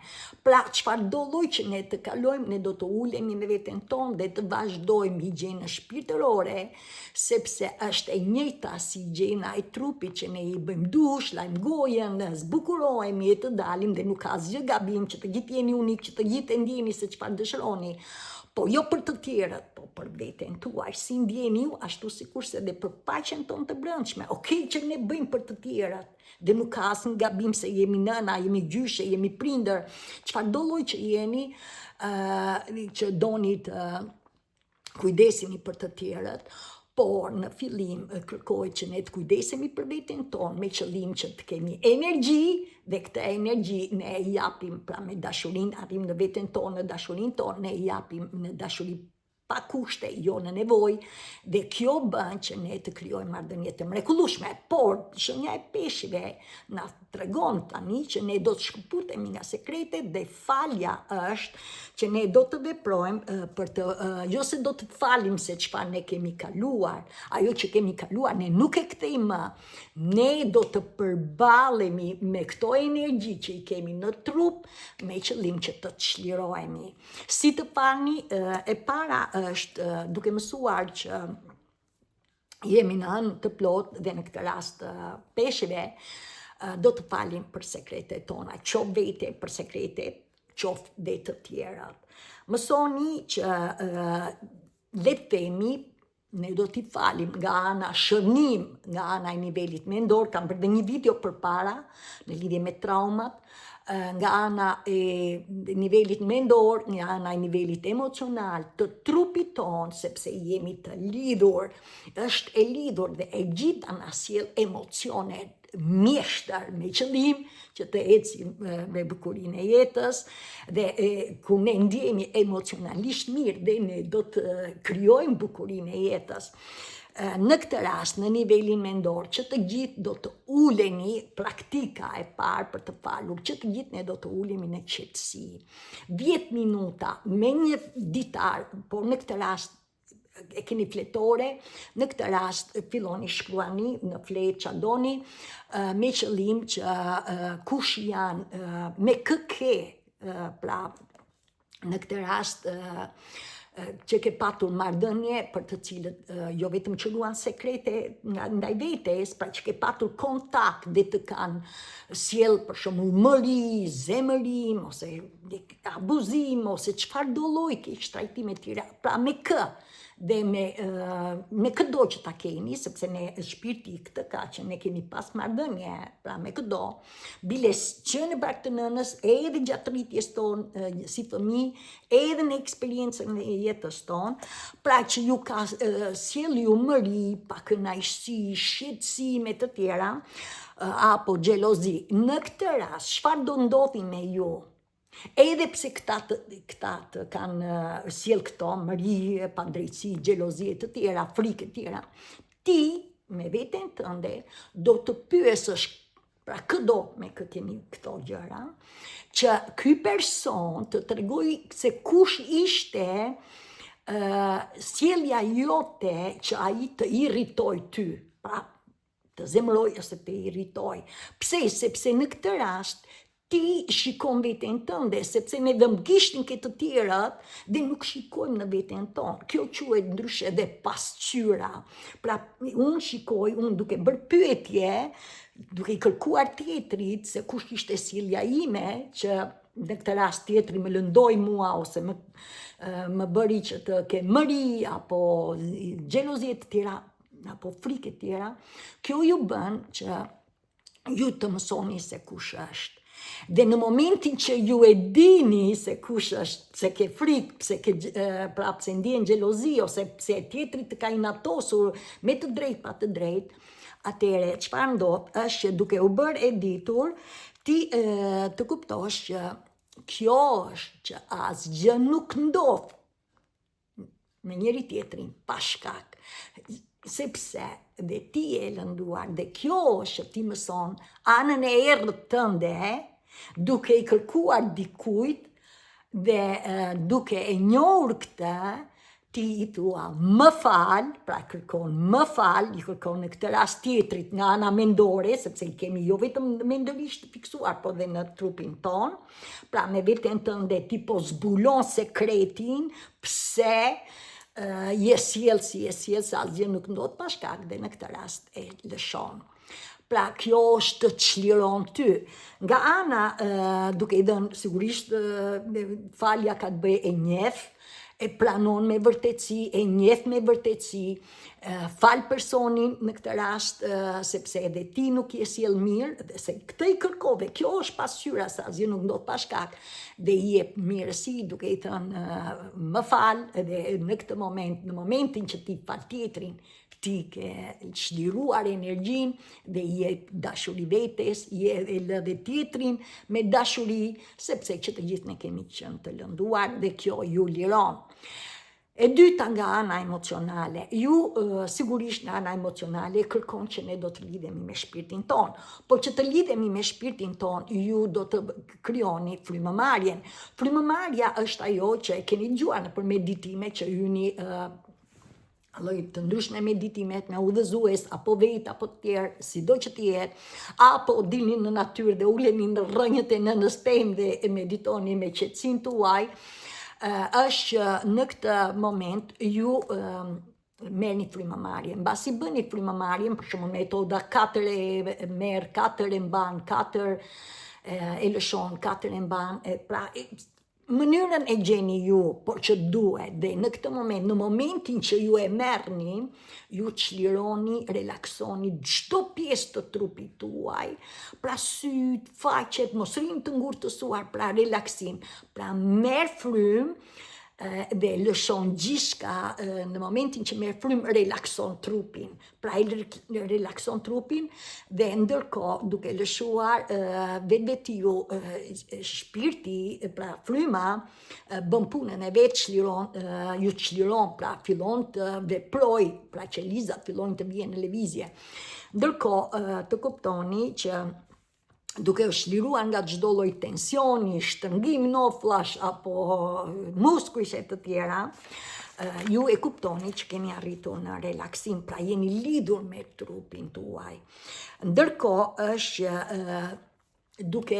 [SPEAKER 1] Pra çfarëdo lloj që ne të kalojmë, ne do të ulemi me veten tonë dhe të vazhdojmë higjienën shpirtërore, sepse është e njëjta si higjiena e trupit që ne i bëjmë dush, lajm gojën, zbukurohemi e të dalim dhe nuk ka asgjë gabim që të gjithë jeni unik, që të gjithë ndjeni se çfarë dëshironi, po jo për të tjerët, po për veten tuaj, si ndjeni ju, ashtu sikurse dhe për paqen tonë të brendshme. Okej që ne bëjmë për të tjerët, dhe nuk ka asnjë gabim se jemi nëna, jemi gjyshe, jemi prindër, çfarëdo lloj që jeni, që doni të kujdeseni për të tjerët. Por në fillim kërkohet që ne të kujdesemi për veten tonë me qëllim që të kemi energji dhe këtë energji ne e japim pra me dashurinë, arrim në veten tonë, në dashurinë tonë, ne e japim në dashuri pa kushte, jo në nevojë, dhe kjo bën që ne të krijojmë marrëdhënie të mrekullueshme, por shenja e peshqive na tregon tani që ne do të shkëputemi nga sekretet dhe falja është që ne do të veprojmë për të, jo se do të falim se çfarë ne kemi kaluar, ajo që kemi kaluar ne nuk e kthejmë më, ne do të përballemi me këto energji që i kemi në trup me qëllim që të çlirohemi. Si të parni, e para është duke mësuar që jemi në anë të plot dhe në këtë rast peshqive, do të falim për sekretet tona, qof vete për sekretet, qof dhe të tjerat. Mësoni që le të themi, ne do t'i falim nga ana shërnim, nga ana e nivelit mendor, kam bërë dhe një video përpara në lidhje me traumat, nga ana e nivelit mendor, nga ana e nivelit emocional të trupit ton, sepse jemi të lidhur, është e lidhur dhe e gjitha na sjell emocionet mjeshtër me qëllim që të ecim me bukurinë e jetës dhe ku ne ndjehemi emocionalisht mirë dhe ne do të krijojmë bukurinë e jetës. Në këtë rast, në nivelin mendor, që të gjithë do të uleni, praktika e parë për të falur, që të gjithë ne do të ulemi në qetësi. 10 minuta me një ditar, por në këtë rast e keni fletore, në këtë rast filloni shkruani në fletë që doni, me qëllim që kush janë, me këke, pra në këtë rast që ke patur marrëdhënie për të cilët jo vetëm që luan sekrete ndaj vetes, pra që ke patur kontakt dhe të kanë sjell për shembull mëri, zemërim ose abuzim ose çfarë do lloj keq trajtime të tjera, pra me kë dhe me këdo që ta keni, sepse ne shpirti këtë ka që ne kemi pas marrëdhënie, pra me këdo, biles që në bark të nënës, edhe gjatë rritjes tonë si fëmijë, edhe në eksperiencën e jetës tonë, pra që ju ka sjell ju mëri, pakënaqësi, shqetësime të tjera, apo xhelozi. Në këtë rast, çfarë do ndodhi me ju? Edhe pse këta të kanë sjell këto mëri, padrejtësi, xhelozi të tjera, frikë të tjera, ti me veten tënde do të pyesësh, pra këdo me kemi këto gjëra, që ky person të tregoj se kush ishte sjellja jote që ai të irritoj ty, pra të zemëroj ose të irritoj. Pse? Sepse në këtë rast ti shikon veten tënde, sepse ne vëmëgishtin këtë të tjerat dhe nuk shikojmë në veten tonë. Kjo quhet ndryshe dhe pasqyra. Pra, unë shikoj, unë duke bërë pyetje, duke i kërkuar tjetrit se kush ishte sjellja ime, që në këtë rast tjetri më lëndoi mua ose më bëri që të ke mëri apo xhelozi të tjera apo frikë të tjera, kjo ju bën që ju të mësoni se kush është. Dhe në momentin që ju e dini se kush është, pse ke frikë, pse ndjen xhelozi ose pse tjetri të ka inatosur me të drejtë pa të drejtë, atëre çfarë ndodh është që duke u bërë e ditur, ti të kuptosh që kjo është që asgjë nuk ndodh me njëri tjetrin pa shkak. Sepse dhe ti e lënduar dhe kjo është që ti mëson anën e errët tënde, duke i kërkuar dikujt dhe duke e njohur këtë, ti i thua më fal, pra kërkon më fal, i kërkon në këtë rast tjetrit nga ana mendore, sepse i kemi jo vetëm mendorisht fiksuar, po dhe në trupin ton, pra me veten tënde ti po zbulon sekretin, pse je sjell si je sjell, sa asgjë nuk ndodh pa shkak dhe në këtë rast e lëshon. Pra kjo është të çliron ty. Nga ana, duke i dhënë sigurisht falja ka të bëjë e njeh, e pranon me vërtetësi, e njeh me vërtetësi, fal personin në këtë rast, sepse edhe ti nuk je sjell mirë, dhe se këtë i kërkove, kjo është pasqyra, sa asgjë nuk ndodh pa shkak, dhe i jep mirësi duke i thënë më fal, dhe në këtë moment, në momentin që ti fal tjetrin, ti ke çliruar energjin dhe i jep dashuri vetes, i lë dhe tjetrin me dashuri, sepse që të gjithë ne kemi qenë të lënduar dhe kjo ju liron. E dyta nga ana emocionale, ju sigurisht nga ana emocionale kërkon që ne do të lidhemi me shpirtin ton, por që të lidhemi me shpirtin ton, ju do të krijoni frymëmarrjen. Frymëmarrja është ajo që e keni dëgjuar nëpër meditime që hyni lloj të ndryshme meditimet me udhëzues apo vetë apo të tjerë, sido që të jetë, apo dilni në natyrë dhe uleni në rrënjët e nënës temë dhe e meditoni me qetësinë tuaj. Është që në këtë moment ju merrni frymëmarrje. Mbasi bëni frymëmarrjen, për shembull metoda 4 e merr, 4 e mban, 4 e lëshon, 4 e mban, pra mënyrën e gjeni ju, por që duhet, dhe në këtë moment, në momentin që ju e merrni, ju çlironi, relaksoni çdo pjesë të trupit tuaj, pra syt, faqet, mos rini të ngurtësuar, pra relaksim, pra merr frymë dhe lëshon gjithçka në momentin që merr frymë relakson trupin. Pra relakson trupin dhe ndërkohë duke lëshuar vetvetiju shpirti, pra fryma bën punën e vet, ju çliron, pra fillon të veproj, pra qelizat fillojnë të vijnë në lëvizje. Ndërkohë të kuptoni që duke u çliruar nga çdo lloj tensioni, shtrëngim nofllash apo muskujsh e të tjera, ju e kuptoni që keni arritur në relaksim, pra jeni lidhur me trupin tuaj. Ndërkohë është që duke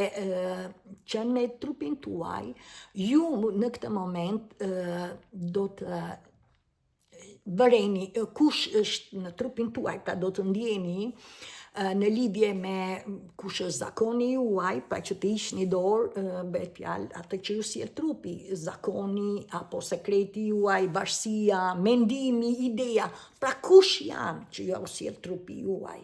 [SPEAKER 1] qenë me trupin tuaj, ju në këtë moment do të vëreni kush është në trupin tuaj, pra do të ndjeni në lidhje me kush është zakoni juaj, pra që të ishni dorë, bëhet fjalë atë që ju sjell trupi, zakoni apo sekreti juaj, varësia, mendimi, ideja, pra kush janë që ju sjell trupi juaj.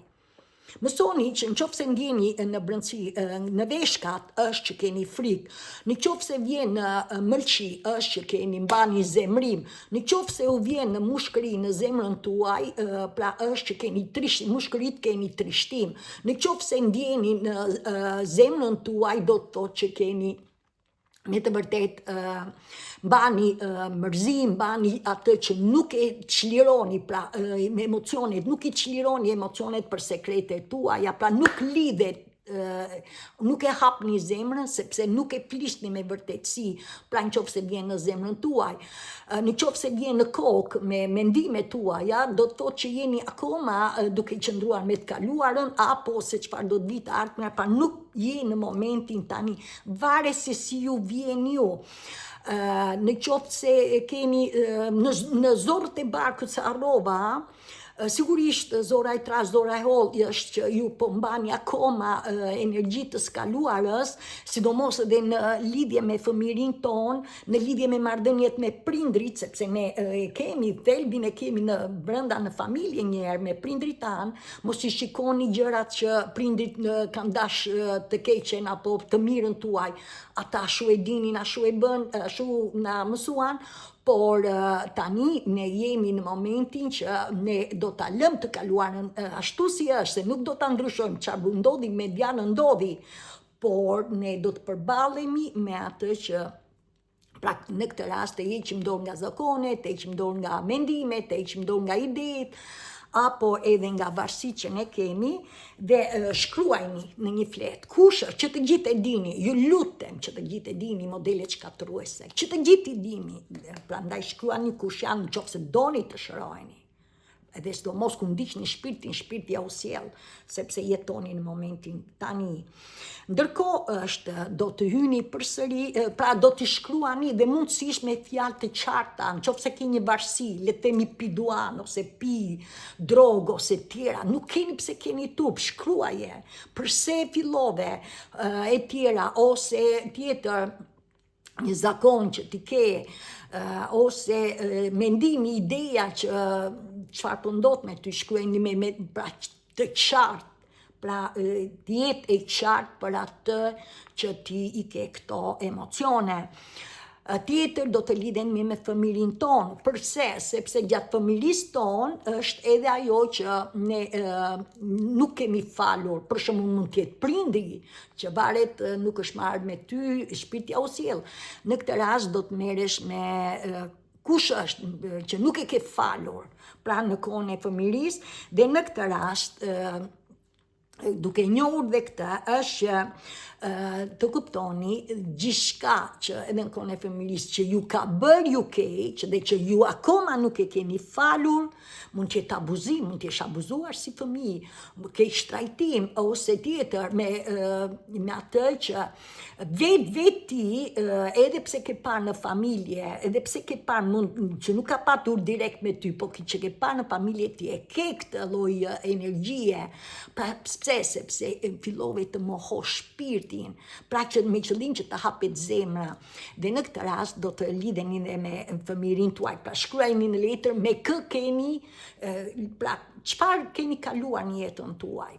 [SPEAKER 1] Mësoni që nëse ndjeni në brendësi, në veshkat është që keni frikë, nëse vjen në mëlçi është që keni mbani zemrim, nëse u vjen në mushkëri në zemrën tuaj, pra është që keni trishtim, mushkërit keni trishtim, nëse ndjeni në zemrën tuaj do të thotë që keni me të vërtet mbani mërzim, mbani atë që nuk e çlironi, pra me emocionet, nuk i çlironi emocionet për sekretet tuaja, pra nuk lidhet, nuk e hapni zemrën sepse nuk e flisni me vërtetësi, pra nëse vjen në zemrën tuaj, nëse vjen në kokë me mendimet tuaja, do të thotë që jeni akoma duke qëndruar me të kaluarën apo se çfarë do të vi të ardhmen, pra nuk je në momentin tani, varet se si ju vjen ju. Nëse keni në zorët e barkut se harrova, sigurisht zora e tras, zora e holl është që ju po mbani akoma energjitë të skaluarës, sidomos edhe në lidhje me fëmirin ton, në lidhje me marrëdhëniet me prindrit, sepse ne kemi thelbin e kemi në brenda në familje njerë me prindrit tanë, mos i shikoni gjërat që prindrit kanë dash të keqen apo të mirën tuaj, ata shu e dinin, ashu e bën, ashu na mësuan, por tani ne jemi në momentin që ne do ta lëm të kaluarën ashtu si është, se nuk do ta ndryshojmë, çfarë ndodhi medianë ndodhi, por ne do të përballemi me atë që pra në këtë rast të heqim dorë nga zakonet, të heqim dorë nga mendimet, të heqim dorë nga idetë, apo edhe nga varësitë që ne kemi, dhe shkruajni në një fletë. Kush është, që të gjithë e dini, ju lutem që të gjithë e dini modelet shkatëruese, që të gjithë i dini, prandaj shkruani kush janë nëse doni të shërojeni. Edhe sidomos ku ndiqni shpirtin, shpirti ja u sjell, sepse jetoni në momentin tani. Ndërkohë është, do të hyni përsëri, pra do të shkruani dhe mundësisht me fjalë të qarta, nëse keni një varësi, le të themi pi duan ose pi drogë ose tjera, nuk keni pse keni tup, shkruaje, përse fillove e tjera, ose tjetër një zakon që ti ke, ose mendimi, ideja që çfarë po ndodh me ty, shkruajni me pra të qartë, pra jetë e qartë për atë që ti i ke këto emocione. Tjetër do të lidhemi me fëmirin ton. Përse? Sepse gjatë fëmirisë ton është edhe ajo që ne nuk kemi falur. Për shembull mund të jetë prindi që varet, nuk është marrë me ty, shpirtja u sjell. Në këtë rast do të merresh me kush është që nuk e ke falur, pra në kohën e fëmirisë, dhe në këtë rast, duke njohur dhe këtë, është të kuptoni gjithçka që edhe në kohën e fëmirisë që ju ka bërë ju keq dhe që ju akoma nuk e keni falur, mund të jetë abuzim, mund të jesh abuzuar si fëmijë, keq trajtim ose tjetër me atë që vetë edhe pse ke parë në familje, edhe pse ke parë mund që nuk ka patur direkt me ty, po që ke parë në familje ti e ke këtë lloj energjie, pra sepse fillove të mohosh shpirtin, pra që me qëllim që të hapet zemra. Dhe në këtë rast do të lidheni dhe me fëmirin tuaj, pra shkruajini në letër me kë keni, pra çfarë keni kaluar në jetën tuaj.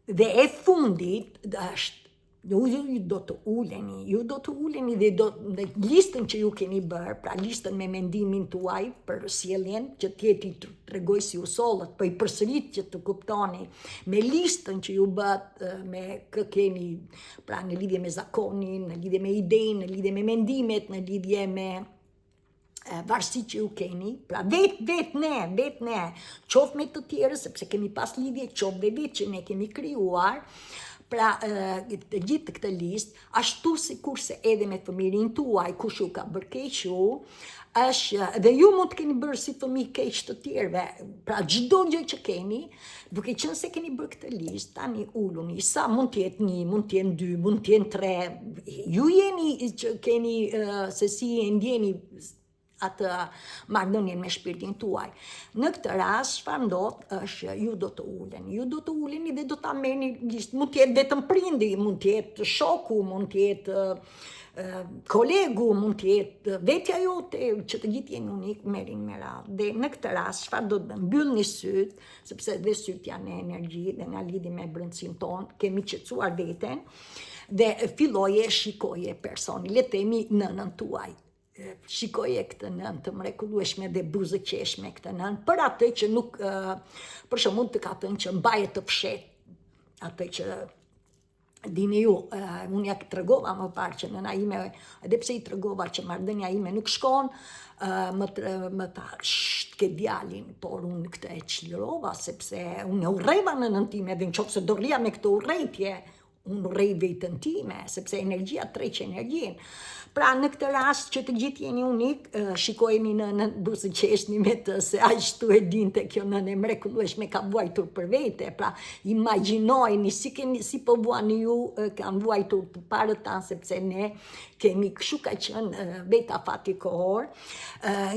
[SPEAKER 1] Dhe e fundit është ju do të uleni dhe listën që ju keni bërë, pra listën me mendimin tuaj për sjelljen, që t'jeti të tregoj si u sollët, po i përsërit që të kuptoni, me listën që ju bët, me kë keni, pra në lidhje me zakonin, në lidhje me idejnë, në lidhje me mendimet, në lidhje me varësi që ju keni, pra vetë ne, qoftë me të tjerë, sepse kemi pas lidhje, qoftë dhe vetë që ne kemi krijuar, pra të gjithë këtë listë, ashtu sikurse edhe me fëmirin tuaj, kush ju ka bërë keq ju, është, dhe ju mund të keni bërë si fëmijë keq të tjerëve, pra çdo gjë që keni, duke qenë se keni bërë këtë listë, tani uluni, sa mund të jetë 1, mund të jenë 2, mund të jenë 3, ju jeni që keni se si e ndjeni atë marrëdhënien me shpirtin tuaj. Në këtë rast, çfarë ndodh është ju do të uleni dhe do ta merrni listë, mund të jetë vetëm prindi, mund të jetë shoku, mund të jetë kolegu, mund të jetë vetja jote, që të gjithë jeni unik, merrin me radhë. Dhe në këtë rast, çfarë do të bëjmë? Mbyllni syt, sepse dhe syt janë energji dhe na lidhin me brendësinë tonë, kemi qetësuar veten dhe filloje shikoje personin, le të themi nënën tuaj. Shikoje këtë nën të mrekullueshme dhe buzëqeshme këtë nën, për atë që nuk, për shembull të ka thënë që mbaje të fshet, atë që dini ju, unë ja tregova më parë që nëna ime, edhe pse i tregova që marrëdhënia ime nuk shkon, më tha, ke djalin, por unë këtë e çlirova, sepse unë urreva nënën time, dhe nëse do rria me këtë urrejtje, unë urrej vetën time, sepse energjia treq energjinë. Pra në këtë rast që të gjithë jeni unik, shikojeni në buzëqeshni me të se ashtu e dinte kjo nënë e mrekullueshme ka vuajtur për vete, pra imagjinojeni si po vuani ju kanë vuajtur të parët tanë, sepse ne kemi kështu ka qenë beta fati kohor,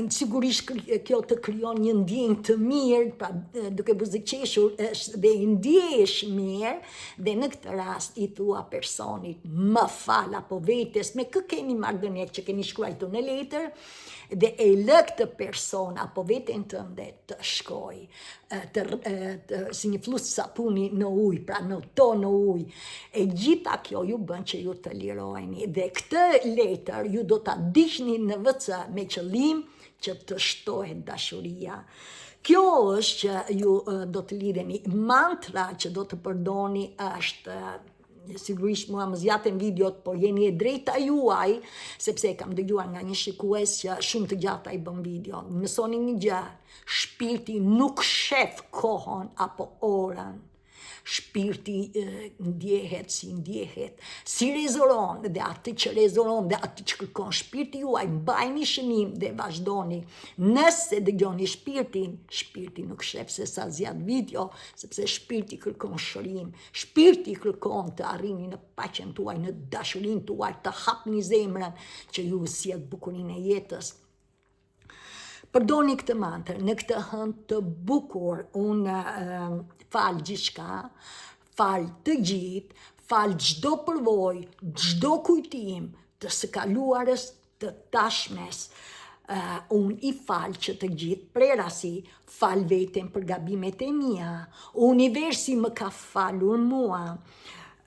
[SPEAKER 1] sigurisht kjo të krijon një ndjenjë të mirë, pra duke buzëqeshur dhe i ndjesh mirë, dhe në këtë rast i thua personit më fal apo vetes me kë keni marrëdhënie që keni shkruar në letër, dhe e lë këtë person apo veten tënde të shkoj si një flus sapuni në ujë, pra në tonë ujë, e gjitha kjo ju bën që ju të lirojeni, dhe këtë letër ju do ta ndiqni në WC me qëllim që të shtohet dashuria. Kjo është që ju do të lidheni. Mantra që do të përdorni është, sigurisht mua më zjaten videot, por jeni e drejta juaj, sepse e kam dëgjuar nga një shikues që shumë të gjata i bën video. Mësoni një gjë, shpirti nuk shef kohën apo orën. Shpirti ndjehet si ndjehet, si rezoron, dhe atë që rezoron dhe atë që kërkon shpirti juaj, mbajni shënim dhe vazhdoni. Nëse dëgjoni shpirtin, shpirti nuk shef se sa zjat video, sepse shpirti kërkon shërim, shpirti kërkon të arrini në paqen tuaj, në dashurin tuaj, të hapni zemrën që ju sjell bukurinë e jetës. Përdorni këtë mantër, në këtë hënë të bukur, unë fal gjithçka, fal të gjithë, fal çdo përvojë, çdo kujtim të së kaluarës, të tashmes. Unë i fal që të gjithë prerasi, fal veten për gabimet e mia, universi më ka falur mua.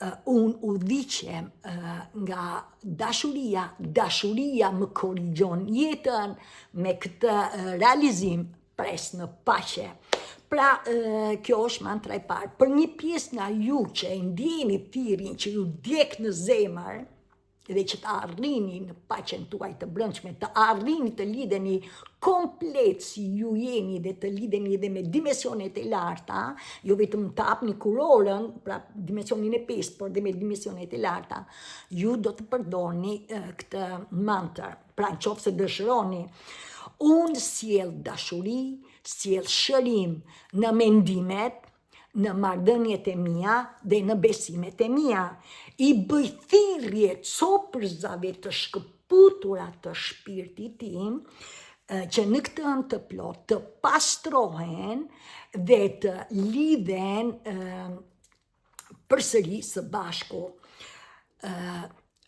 [SPEAKER 1] Unë udhëhiqem nga dashuria më korrigjon jetën, me këtë realizim pres në paqe. Pra, kjo është mantra e parë. Për një pjesë nga ju që e ndjeni thirrjen që ju djeg në zemër, dhe që të arrini në paqen tuaj të brendshme, të arrini të lidheni komplet si ju jeni dhe të lidheni edhe me dimensionet e larta, jo vetëm të hapni kurorën, pra dimensionin e 5, por dhe me dimensionet e larta, ju do të përdorni këtë mantër. Pra në qoftë se dëshironi, unë sjell dashuri, sjell shërim në mendimet, në marrëdhëniet e mia dhe në besimet e mia. I bëj thirrje copërzave të shkëputura të shpirtit tim, që në këtë anë të plot të pastrohen dhe të lidhen përsëri së bashku.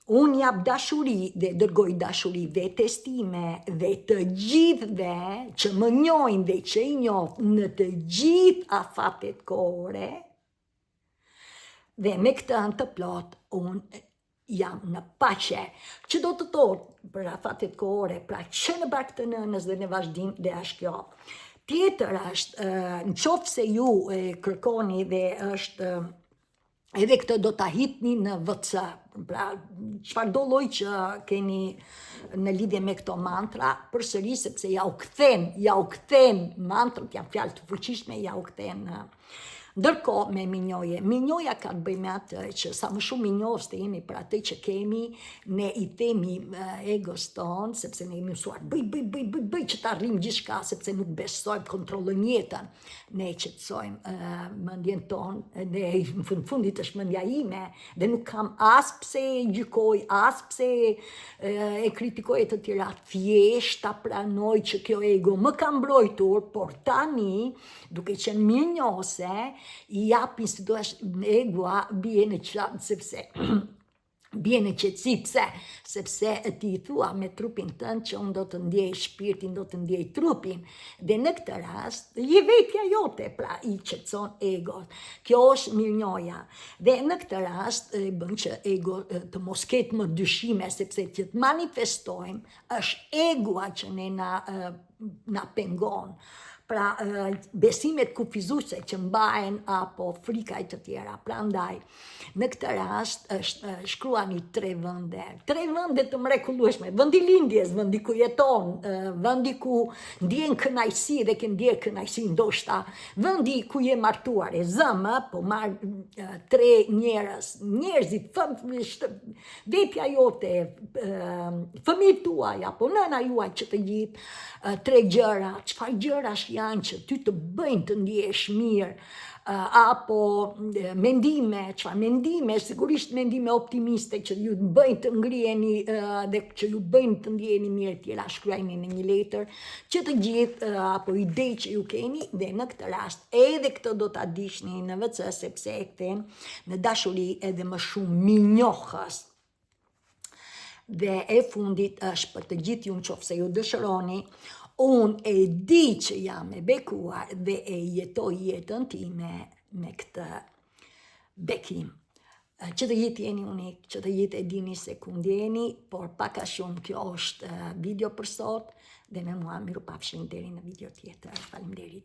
[SPEAKER 1] Unë jap dashuri dhe dërgoj dashuri vetes time dhe të gjithëve që më njohin dhe që i njoh në të gjithë afatet kohore, dhe me këtë anë të plot unë jam në paqe. Që do të thotë për afatet kohore, pra që në barkë të nënës dhe në vazhdim dhe është kjo. Tjetër është, në qoftë se ju kërkoni dhe është edhe këtë do të hitni në VC, pra çfarë do lloj që keni në lidhje me këto mantra, përsëri sepse ja u kthen mantrat, janë fjalë të fuqishme, ja u kthen. Ndërkohë me minjoja ka të bëjë me atë që sa më shumë minjos të jemi për atë që kemi, ne i themi egos ton, sepse ne jemi mësuar bëj që të arrim gjithçka, sepse nuk besojmë, kontrollojmë jetën. Ne qetësojmë mendjen ton, dhe në fundit është mendja ime, dhe nuk kam as pse gjykoj, as pse e kritikoj të tjera, thjesht ta pranoj që kjo ego më ka mbrojtur, por tani, duke qenë mirënjohëse, i japin si do është egoa bie në qatë, sepse bie në qetësi, pse? Sepse ti i thua me trupin tënd që unë do të ndjej shpirtin, do të ndjej trupin, dhe në këtë rast je vetja jote, pra i qetëson egot. Kjo është mirënjohja, dhe në këtë rast bën që ego të mos ketë më dyshime, sepse që të manifestojmë është egoa që ne na pengon. Pra besimet kufizuese që mbahen apo frika e të tjera. Prandaj në këtë rast shkruani 3 vende të mrekullueshme, vendi lindjes, vendi ku jeton, vendi ku ndjen kënaqësi dhe që ndjen kënaqësi ndoshta, vendi ku je martuar, zëmë, po marr 3 njerëzit, vetja jote, fëmijët tuaj apo nëna juaj, që të gjithë 3 gjëra, çfarë gjërash janë që ty të bëjnë të ndjesh mirë, apo mendime, çfarë mendime, sigurisht mendime optimiste që ju bëjnë të ngriheni dhe që ju bëjnë të ndjeheni mirë, tjera shkruajeni në një letër, që të gjithë apo ide që ju keni, dhe në këtë rast edhe këtë do ta dishni në VC, sepse e kthen në dashuri edhe më shumë minjohës. Dhe e fundit është për të gjithë ju, nëse ju dëshironi, unë e di që jam e bekuar dhe e jetoj jetën time me këtë bekim. Që të gjithë jeni unik, që të gjithë e dini se ku ndjeni, por pak a shumë kjo është video për sot, dhe me mua mirupafshim deri në video tjetër. Faleminderit.